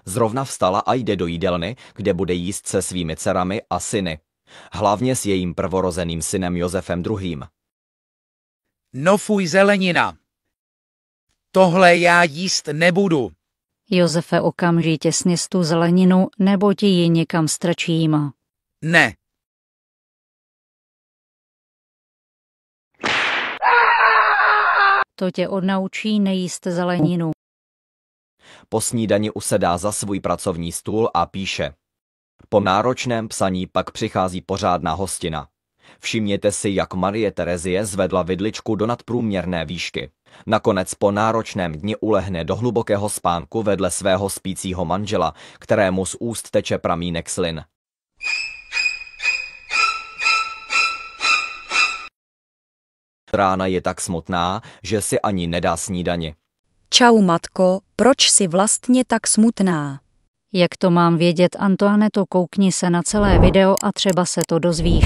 Zrovna vstala a jde do jídelny, kde bude jíst se svými dcerami a syny. Hlavně s jejím prvorozeným synem Josefem II. No fuj, zelenina. Tohle já jíst nebudu. Josefe, okamžitě sněz tu zeleninu, nebo ti ji někam strčím. Ne. To tě odnaučí nejíst zeleninu. Po snídani usedá za svůj pracovní stůl a píše. Po náročném psaní pak přichází pořádná hostina. Všimněte si, jak Marie Terezie zvedla vidličku do nadprůměrné výšky. Nakonec po náročném dni ulehne do hlubokého spánku vedle svého spícího manžela, kterému z úst teče pramínek slin. Rána je tak smutná, že si ani nedá snídani. Čau, matko, proč jsi vlastně tak smutná? Jak to mám vědět, Antoineto, koukni se na celé video a třeba se to dozvíš.